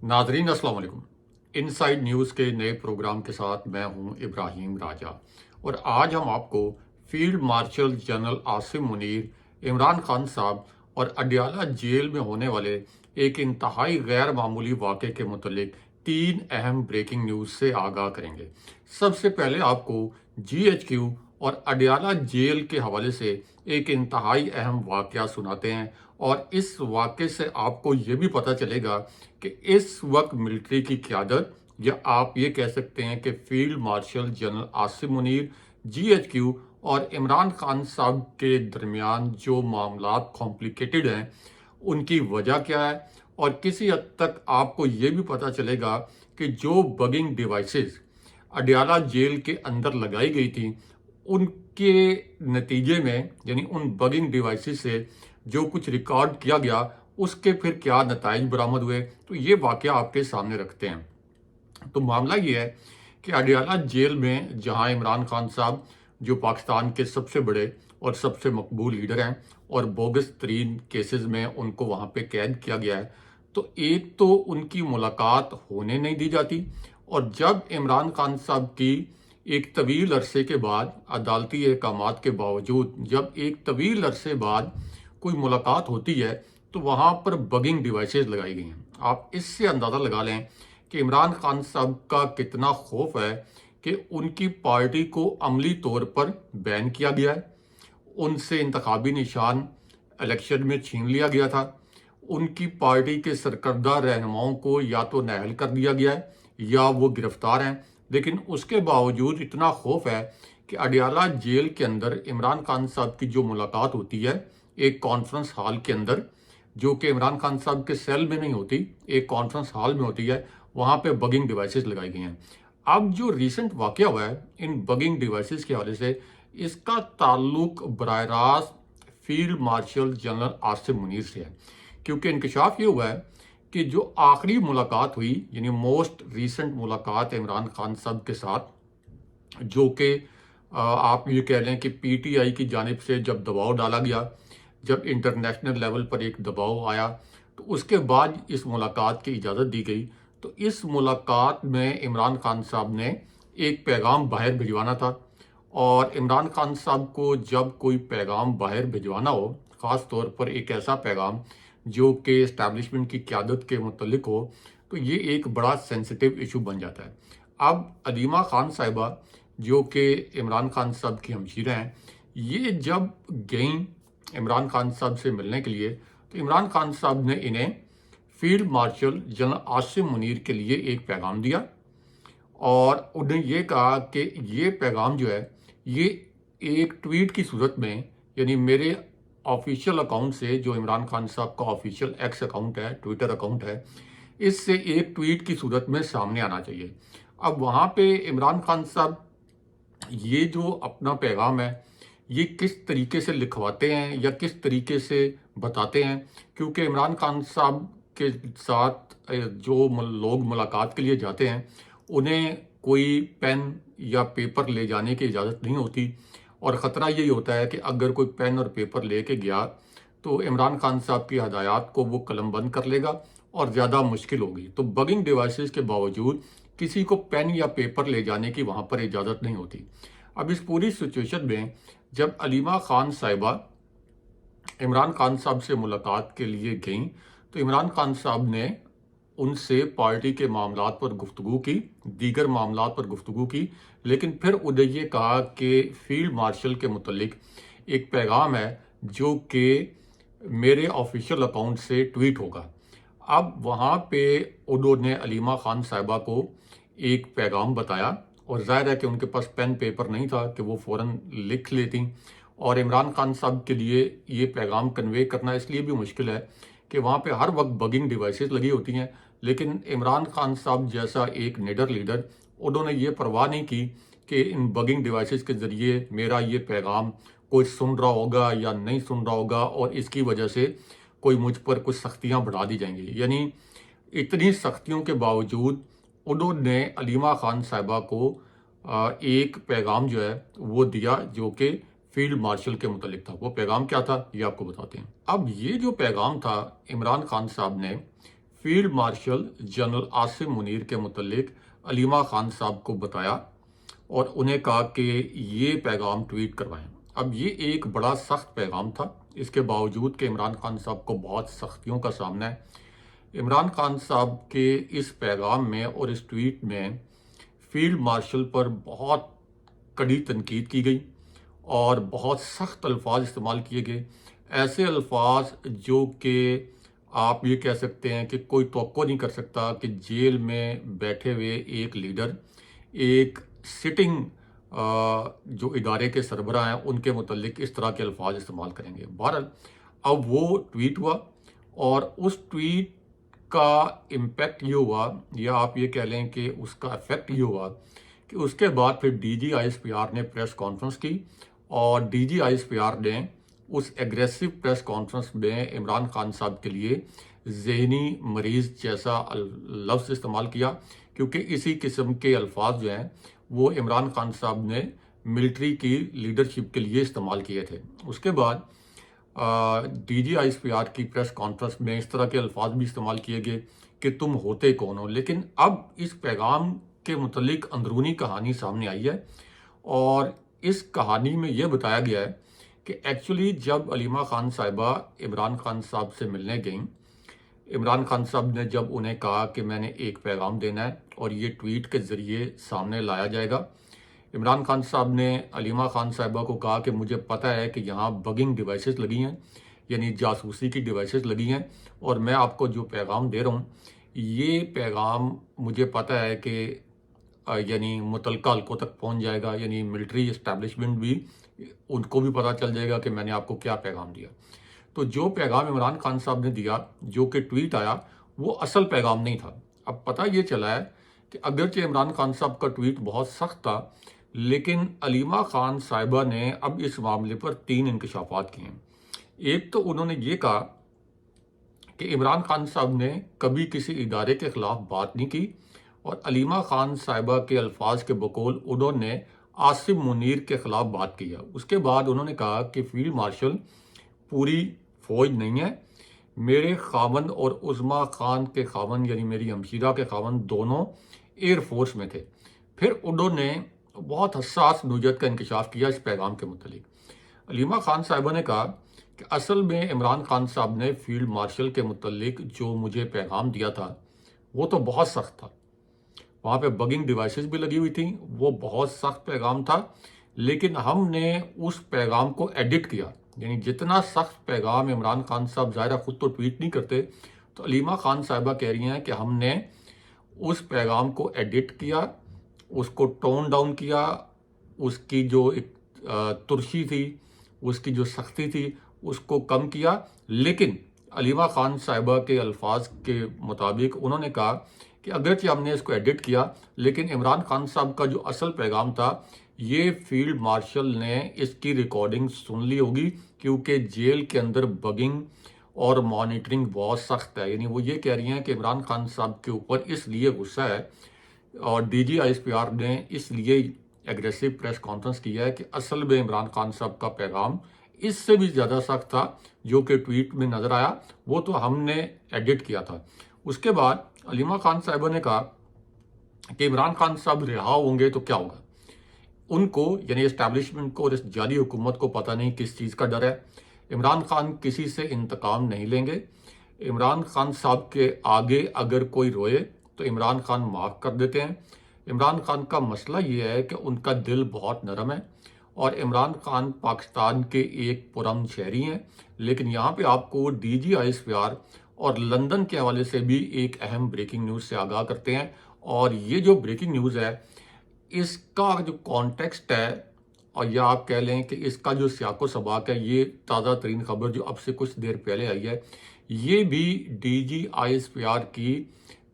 नाजरीन अस्सलाम वालेकुम। इनसाइड न्यूज़ के नए प्रोग्राम के साथ मैं हूं इब्राहिम राजा और आज हम आपको field marshal general Asim Munir, Imran Khan साहब और अडयाला जेल में होने वाले एक इंतहाई गैर मामूली वाक़े के मुतल्लिक 3 अहम ब्रेकिंग न्यूज़ से आगाह करेंगे। सबसे पहले आपको GHQ और अडयाला जेल के हवाले से एक इंतहाई अहम वाक़या सुनाते हैं और इस वाक़े से आपको ये भी पता चलेगा कि इस वक्त मिलिट्री की क़यादत, या आप ये कह सकते हैं कि field marshal general Asim Munir, GHQ और इमरान खान साहब के दरमियान जो मामलात कॉम्प्लिकेटेड हैं उनकी वजह क्या है। और किसी हद तक आपको ये भी पता चलेगा कि जो बगिंग डिवाइसेस अडयाला जेल के अंदर लगाई गई थी उनके नतीजे में, यानी उन बगिंग डिवाइसेस से जो कुछ रिकॉर्ड किया गया उसके फिर क्या नताइज बरामद हुए, तो ये वाक़या आपके सामने रखते हैं। तो मामला ये है कि अडयाला जेल में जहां इमरान खान साहब, जो पाकिस्तान के सबसे बड़े और सबसे मकबूल लीडर हैं और बोगस तरीन केसेस में उनको वहां पे कैद किया गया है, तो एक तो उनकी मुलाकात होने नहीं दी जाती, और जब इमरान खान साहब की एक तवील अरसे के बाद, अदालती अहकामात के बावजूद जब एक तवील अरसे बाद कोई मुलाकात होती है तो वहाँ पर बगिंग डिवाइसेस लगाई गई हैं। आप इससे अंदाज़ा लगा लें कि इमरान खान साहब का कितना खौफ है कि उनकी पार्टी को अमली तौर पर बैन किया गया है, उनसे इंतखाबी निशान इलेक्शन में छीन लिया गया था, उनकी पार्टी के सरकर्दा रहनुमाओं को या तो नाअहल कर दिया गया है या वो गिरफ्तार हैं। लेकिन उसके बावजूद इतना खौफ है कि अडयाला जेल के अंदर इमरान खान साहब की जो मुलाकात होती है एक कॉन्फ्रेंस हॉल के अंदर, जो कि इमरान खान साहब के सेल में नहीं होती, एक कॉन्फ्रेंस हॉल में होती है, वहाँ पे बगिंग डिवाइसेस लगाई गई हैं। अब जो रिसेंट वाक़या हुआ है इन बगिंग डिवाइसेस के हवाले से, इसका ताल्लुक बराह रास्त field marshal general Asim Munir से है, क्योंकि इंकशाफ ये हुआ है कि जो आखिरी मुलाकात हुई, यानी मोस्ट रिसेंट मुलाकात इमरान खान साहब के साथ, जो कि आप ये कह लें कि PTI की जानिब से जब दबाव डाला गया, जब इंटरनेशनल लेवल पर एक दबाव आया, तो उसके बाद इस मुलाकात की इजाज़त दी गई। तो इस मुलाकात में इमरान खान साहब ने एक पैगाम बाहर भिजवाना था, और इमरान खान साहब को जब कोई पैगाम बाहर भिजवाना हो, ख़ास तौर पर एक ऐसा पैगाम जो कि इस्टेब्लिशमेंट की क़यादत के मुतल्लिक हो, तो ये एक बड़ा सेंसिटिव इशू बन जाता है। अब अलीमा खान साहिबा, जो कि इमरान खान साहब की हमशीरा हैं, ये जब गईं इमरान खान साहब से मिलने के लिए, तो इमरान खान साहब ने इन्हें field marshal general Asim Munir के लिए एक पैगाम दिया और उन्हें ये कहा कि ये पैगाम जो है ये एक ट्वीट की सूरत में, यानी मेरे ऑफिशियल अकाउंट से, जो इमरान खान साहब का ऑफिशियल एक्स अकाउंट है, ट्विटर अकाउंट है, इससे एक ट्वीट की सूरत में सामने आना चाहिए। अब वहाँ पे इमरान खान साहब ये जो अपना पैगाम है ये किस तरीके से लिखवाते हैं या किस तरीके से बताते हैं, क्योंकि इमरान खान साहब के साथ जो लोग मुलाकात के लिए जाते हैं उन्हें कोई पेन या पेपर ले जाने की इजाज़त नहीं होती, और ख़तरा यही होता है कि अगर कोई पेन और पेपर लेके गया तो इमरान खान साहब की हदायत को वो कलम बंद कर लेगा और ज़्यादा मुश्किल होगी। तो बगिंग डिवाइसेस के बावजूद किसी को पेन या पेपर ले जाने की वहाँ पर इजाज़त नहीं होती। अब इस पूरी सिचुएशन में जब अलीमा खान साहिबा इमरान खान साहब से मुलाकात के लिए गईं, तो इमरान खान साहब ने उनसे पार्टी के मामलात पर गुफ्तगू की, दीगर मामलात पर गुफ्तगू की, लेकिन फिर उन्हें ये कहा कि फील्ड मार्शल के मुतल्लिक एक पैगाम है जो कि मेरे ऑफिशियल अकाउंट से ट्वीट होगा। अब वहाँ पे उन्होंने अलीमा खान साहिबा को एक पैगाम बताया, और ज़ाहिर है कि उनके पास पेन पेपर नहीं था कि वो फ़ौरन लिख लेती, और इमरान खान साहब के लिए ये पैगाम कन्वे करना इसलिए भी मुश्किल है कि वहाँ पे हर वक्त बगिंग डिवाइसेस लगी होती हैं। लेकिन इमरान खान साहब जैसा एक निडर लीडर, उन्होंने ये परवाह नहीं की कि इन बगिंग डिवाइसेस के ज़रिए मेरा ये पैगाम कोई सुन रहा होगा या नहीं सुन रहा होगा, और इसकी वजह से कोई मुझ पर कुछ सख्तियाँ बढ़ा दी जाएंगी। यानी इतनी सख्तियों के बावजूद उन्होंने अलीमा खान साहिबा को एक पैगाम जो है वो दिया जो कि फील्ड मार्शल के मुतल्लिक था। वो पैगाम क्या था ये आपको बताते हैं। अब ये जो पैगाम था, इमरान खान साहब ने field marshal general Asim Munir के मुतल्लिक अलीमा खान साहब को बताया और उन्हें कहा कि ये पैगाम ट्वीट करवाएं। अब ये एक बड़ा सख्त पैगाम था, इसके बावजूद कि इमरान खान साहब को बहुत सख्तियों का सामना है। इमरान खान साहब के इस पैगाम में और इस ट्वीट में फील्ड मार्शल पर बहुत कड़ी तनकीद की गई और बहुत सख्त अल्फाज इस्तेमाल किए गए, ऐसे अल्फाज जो कि आप ये कह सकते हैं कि कोई तवक्को नहीं कर सकता कि जेल में बैठे हुए एक लीडर एक सिटिंग जो इदारे के सरबराह हैं उनके मुतल्लिक इस तरह के अल्फाज इस्तेमाल करेंगे। बहरहाल अब वो ट्वीट हुआ और उस ट्वीट का इम्पैक्ट ये हुआ, या आप ये कह लें कि उसका इफेक्ट ये हुआ कि उसके बाद फिर DGISPR ने प्रेस कॉन्फ्रेंस की और DGISPR ने उस एग्रेसिव प्रेस कॉन्फ्रेंस में इमरान खान साहब के लिए ज़हनी मरीज़ जैसा लफ्ज़ इस्तेमाल किया, क्योंकि इसी किस्म के अल्फाज जो हैं वो इमरान खान साहब ने मिलिट्री की लीडरशिप के लिए इस्तेमाल किए थे। उसके बाद DGISPR की प्रेस कॉन्फ्रेंस में इस तरह के अल्फाज भी इस्तेमाल किए गए कि तुम होते कौन हो। लेकिन अब इस पैगाम के मुतल्लिक अंदरूनी कहानी सामने आई है और इस कहानी में यह बताया गया है कि एक्चुअली जब अलीमा खान साहिबा इमरान खान साहब से मिलने गईं, इमरान खान साहब ने जब उन्हें कहा कि मैंने एक पैगाम देना है और ये ट्वीट के ज़रिए सामने लाया जाएगा, इमरान खान साहब ने अलीमा खान साहिबा को कहा कि मुझे पता है कि यहाँ बगिंग डिवाइसेस लगी हैं, यानी जासूसी की डिवाइसेस लगी हैं, और मैं आपको जो पैगाम दे रहा हूँ ये पैगाम मुझे पता है कि यानी मुतलका हल्कों तक पहुँच जाएगा, यानी मिलिट्री इस्टेब्लिशमेंट भी उनको भी पता चल जाएगा कि मैंने आपको क्या पैगाम दिया। तो जो पैगाम इमरान खान साहब ने दिया, जो कि ट्वीट आया, वो असल पैगाम नहीं था। अब पता ये चला है कि अगरचे इमरान खान साहब का ट्वीट बहुत सख्त था, लेकिन अलीमा खान साहिबा ने अब इस मामले पर 3 इंकशाफात किए हैं। एक तो उन्होंने ये कहा कि इमरान खान साहब ने कभी किसी इदारे के ख़िलाफ़ बात नहीं की और अलीमा खान साहिबा के अल्फाज के बकौल उन्होंने आसिम मुनीर के ख़िलाफ़ बात की है। उसके बाद उन्होंने कहा कि फील्ड मार्शल पूरी फ़ौज नहीं है, मेरे खावन और उज़मा खान के खावन यानी मेरी हमशीरा के खावन दोनों एयर फोर्स में थे। फिर उन्होंने बहुत हसास नुजत का इंकशाफ किया इस पैगाम के मुतलिक। अलीमा खान साहिबा ने कहा कि असल में इमरान खान साहब ने फील्ड मार्शल के मुतलिक जो मुझे पैगाम दिया था वो तो बहुत सख्त था, वहाँ पे बगिंग डिवाइसेस भी लगी हुई थी, वो बहुत सख्त पैगाम था, लेकिन हमने उस पैगाम को एडिट किया। यानी जितना सख्त पैगाम इमरान खान साहब ज़ाहिर खुद तो ट्वीट नहीं करते, तो अलीमा खान साहिबा कह रही हैं कि हमने उस पैगाम को एडिट किया, उसको टोन डाउन किया, उसकी जो एक तुर्शी थी, उसकी जो सख्ती थी उसको कम किया। लेकिन अलीमा खान साहिबा के अल्फाज के मुताबिक उन्होंने कहा कि अगरचे हमने इसको एडिट किया, लेकिन इमरान खान साहब का जो असल पैगाम था ये फील्ड मार्शल ने इसकी रिकॉर्डिंग सुन ली होगी, क्योंकि जेल के अंदर बगिंग और मॉनिटरिंग बहुत सख्त है। यानी वो ये कह रही हैं कि इमरान खान साहब के ऊपर इसलिए गुस्सा है और DGISPR ने इसलिए एग्रेसिव प्रेस कॉन्फ्रेंस किया है कि असल में इमरान खान साहब का पैगाम इससे भी ज़्यादा सख्त था, जो कि ट्वीट में नज़र आया, वो तो हमने एडिट किया था। उसके बाद अलीमा खान साहिबा ने कहा कि इमरान खान साहब रिहा होंगे तो क्या होगा। उनको यानी इस्टेब्लिशमेंट को और इस जाली हुकूमत को पता नहीं किस चीज़ का डर है। इमरान खान किसी से इंतकाम नहीं लेंगे। इमरान खान साहब के आगे अगर कोई रोए तो इमरान खान माफ़ कर देते हैं। इमरान खान का मसला ये है कि उनका दिल बहुत नरम है और इमरान खान पाकिस्तान के एक पुरअमन शहरी हैं। लेकिन यहाँ पे आपको DGISPR और लंदन के हवाले से भी एक अहम ब्रेकिंग न्यूज़ से आगाह करते हैं, और ये जो ब्रेकिंग न्यूज़ है इसका जो कॉन्टेक्स्ट है, और या आप कह लें कि इसका जो सियाको सबाक है, ये ताज़ा तरीन खबर जो अब से कुछ देर पहले आई है, ये भी DGISPR की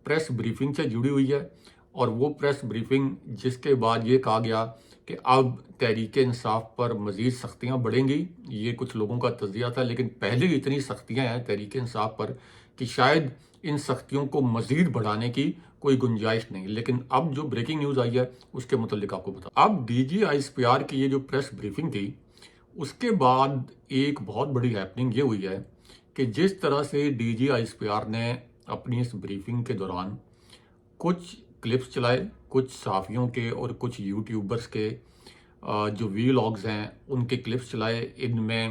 प्रेस ब्रीफिंग से जुड़ी हुई है। और वो प्रेस ब्रीफिंग जिसके बाद ये कहा गया कि अब तहरीक इंसाफ पर मज़ीद सख्तियाँ बढ़ेंगी, ये कुछ लोगों का तज़किया था, लेकिन पहले ही इतनी सख्तियाँ हैं तहरीक इंसाफ पर कि शायद इन सख्तियों को मज़ीद बढ़ाने की कोई गुंजाइश नहीं। लेकिन अब जो ब्रेकिंग न्यूज़ आई है उसके मुतालिक आपको बता, अब DGISPR की ये जो प्रेस ब्रीफिंग थी उसके बाद एक बहुत बड़ी हैपनिंग ये हुई है कि जिस तरह से DGISPR ने اپنی اس بریفنگ کے دوران کچھ کلپس چلائے، کچھ صحافیوں کے اور کچھ یوٹیوبرز کے جو ویلاگز ہیں ان کے کلپس چلائے۔ ان میں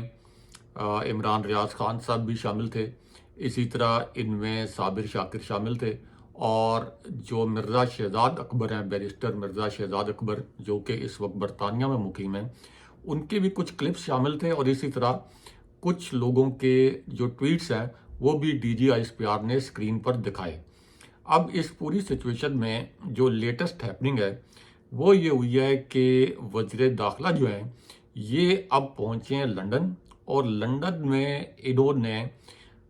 عمران ریاض خان صاحب بھی شامل تھے، اسی طرح ان میں صابر شاکر شامل تھے، اور جو مرزا شہزاد اکبر ہیں، بیرسٹر مرزا شہزاد اکبر، جو کہ اس وقت برطانیہ میں مقیم ہیں، ان کے بھی کچھ کلپس شامل تھے، اور اسی طرح کچھ لوگوں کے جو ٹویٹس ہیں وہ بھی D G I S P R نے اسکرین پر دکھائے۔ اب اس پوری سچویشن میں جو لیٹسٹ ہیپننگ ہے وہ یہ ہوئی ہے کہ وزیر داخلہ جو ہیں یہ اب پہنچے ہیں لندن، اور لندن میں انہوں نے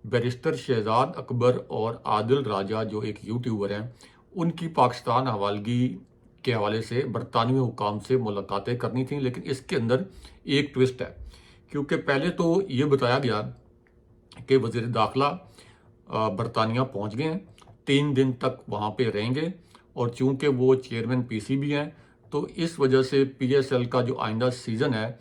بیرسٹر شہزاد اکبر اور عادل راجہ جو ایک یوٹیوبر ہیں ان کی پاکستان حوالگی کے حوالے سے برطانوی حکام سے ملاقاتیں کرنی تھیں، لیکن اس کے اندر ایک ٹوسٹ ہے، کیونکہ پہلے تو یہ بتایا گیا کہ وزیر داخلہ برطانیہ پہنچ گئے ہیں، 3 دن تک وہاں پہ رہیں گے، اور چونکہ وہ چیئرمین پی سی بھی ہیں تو اس وجہ سے پی ایس ایل کا جو آئندہ سیزن ہے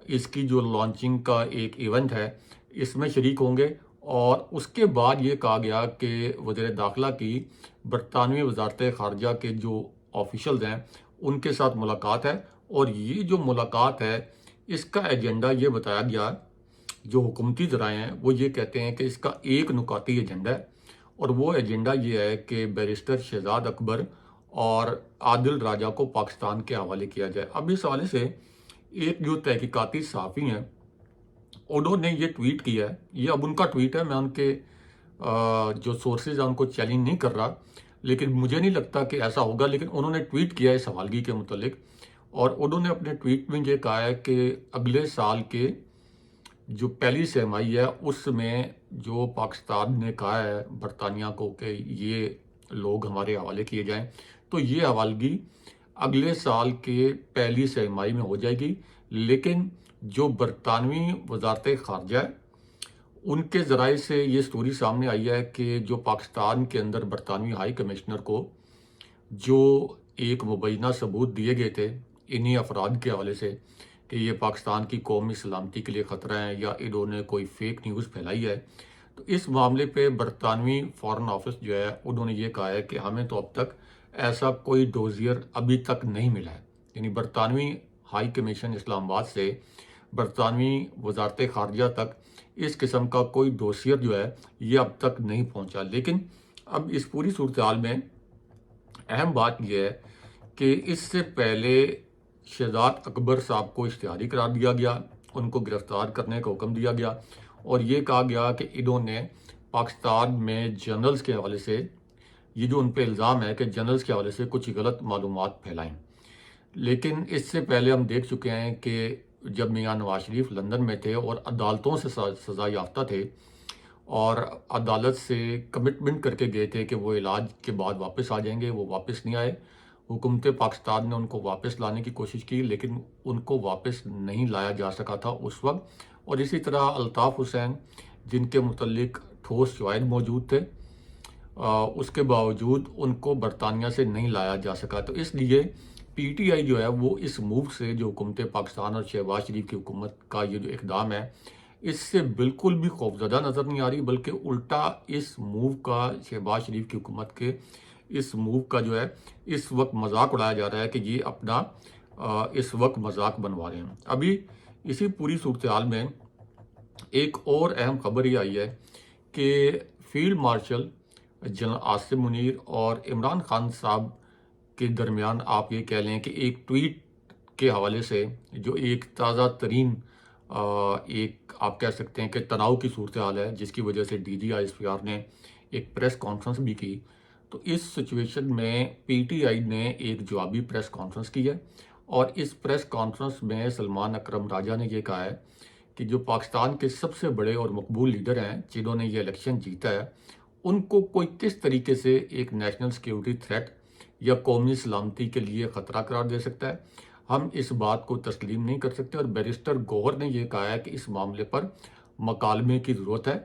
اس کی جو لانچنگ کا ایک ایونٹ ہے اس میں شریک ہوں گے۔ اور اس کے بعد یہ کہا گیا کہ وزیر داخلہ کی برطانوی وزارت خارجہ کے جو آفیشلز ہیں ان کے ساتھ ملاقات ہے، اور یہ جو ملاقات ہے اس کا ایجنڈا یہ بتایا گیا، جو حکومتی ذرائع ہیں وہ یہ کہتے ہیں کہ اس کا ایک نکاتی ایجنڈا ہے، اور وہ ایجنڈا یہ ہے کہ بیرسٹر شہزاد اکبر اور عادل راجہ کو پاکستان کے حوالے کیا جائے۔ اب اس حوالے سے ایک جو تحقیقاتی صحافی ہیں انہوں نے یہ ٹویٹ کیا ہے، یہ اب ان کا ٹویٹ ہے، میں ان کے جو سورسز ہیں ان کو چیلنج نہیں کر رہا، لیکن مجھے نہیں لگتا کہ ایسا ہوگا، لیکن انہوں نے ٹویٹ کیا ہے اس حوالگی کے متعلق، اور انہوں نے اپنے ٹویٹ میں یہ کہا ہے کہ اگلے سال کے جو پہلی سرمائی ہے اس میں جو پاکستان نے کہا ہے برطانیہ کو کہ یہ لوگ ہمارے حوالے کیے جائیں، تو یہ حوالگی اگلے سال کے پہلی سرمائی میں ہو جائے گی، لیکن جو برطانوی وزارت خارجہ ہے ان کے ذرائع سے یہ سٹوری سامنے آئی ہے کہ جو پاکستان کے اندر برطانوی ہائی کمشنر کو جو ایک مبینہ ثبوت دیے گئے تھے انہی افراد کے حوالے سے کہ یہ پاکستان کی قومی سلامتی کے لیے خطرہ ہیں یا انہوں نے کوئی فیک نیوز پھیلائی ہے، تو اس معاملے پہ برطانوی فارن آفس جو ہے انہوں نے یہ کہا ہے کہ ہمیں تو اب تک ایسا کوئی ڈوزیئر ابھی تک نہیں ملا ہے، یعنی برطانوی ہائی کمیشن اسلام آباد سے برطانوی وزارت خارجہ تک اس قسم کا کوئی ڈوسیئر جو ہے یہ اب تک نہیں پہنچا۔ لیکن اب اس پوری صورتحال میں اہم بات یہ ہے کہ اس سے پہلے شہزاد اکبر صاحب کو اشتہاری قرار دیا گیا، ان کو گرفتار کرنے کا حکم دیا گیا، اور یہ کہا گیا کہ انہوں نے پاکستان میں جنرلز کے حوالے سے، یہ جو ان پہ الزام ہے کہ جنرلز کے حوالے سے کچھ غلط معلومات پھیلائیں۔ لیکن اس سے پہلے ہم دیکھ چکے ہیں کہ جب میاں نواز شریف لندن میں تھے اور عدالتوں سے سزا یافتہ تھے اور عدالت سے کمٹمنٹ کر کے گئے تھے کہ وہ علاج کے بعد واپس آ جائیں گے، وہ واپس نہیں آئے، حکومت پاکستان نے ان کو واپس لانے کی کوشش کی لیکن ان کو واپس نہیں لایا جا سکا تھا اس وقت، اور اسی طرح الطاف حسین جن کے متعلق ٹھوس شواہد موجود تھے، اس کے باوجود ان کو برطانیہ سے نہیں لایا جا سکا۔ تو اس لیے پی ٹی آئی جو ہے وہ اس موو سے، جو حکومت پاکستان اور شہباز شریف کی حکومت کا یہ جو اقدام ہے، اس سے بالکل بھی خوفزدہ نظر نہیں آ رہی، بلکہ الٹا اس موو کا، شہباز شریف کی حکومت کے اس موو کا جو ہے اس وقت مذاق اڑایا جا رہا ہے کہ یہ اپنا اس وقت مذاق بنوا رہے ہیں۔ ابھی اسی پوری صورتحال میں ایک اور اہم خبر یہ آئی ہے کہ field marshal general Asim Munir اور عمران خان صاحب کے درمیان آپ یہ کہہ لیں کہ ایک ٹویٹ کے حوالے سے جو ایک تازہ ترین ایک آپ کہہ سکتے ہیں کہ تناؤ کی صورتحال ہے، جس کی وجہ سے D G I S P R نے ایک پریس کانفرنس بھی کی، تو اس سچویشن میں پی ٹی آئی نے ایک جوابی پریس کانفرنس کی ہے، اور اس پریس کانفرنس میں سلمان اکرم راجہ نے یہ کہا ہے کہ جو پاکستان کے سب سے بڑے اور مقبول لیڈر ہیں جنہوں نے یہ الیکشن جیتا ہے، ان کو کوئی کس طریقے سے ایک نیشنل سیکیورٹی تھریٹ یا قومی سلامتی کے لیے خطرہ قرار دے سکتا ہے، ہم اس بات کو تسلیم نہیں کر سکتے۔ اور بیرسٹر گوہر نے یہ کہا ہے کہ اس معاملے پر مکالمے کی ضرورت ہے،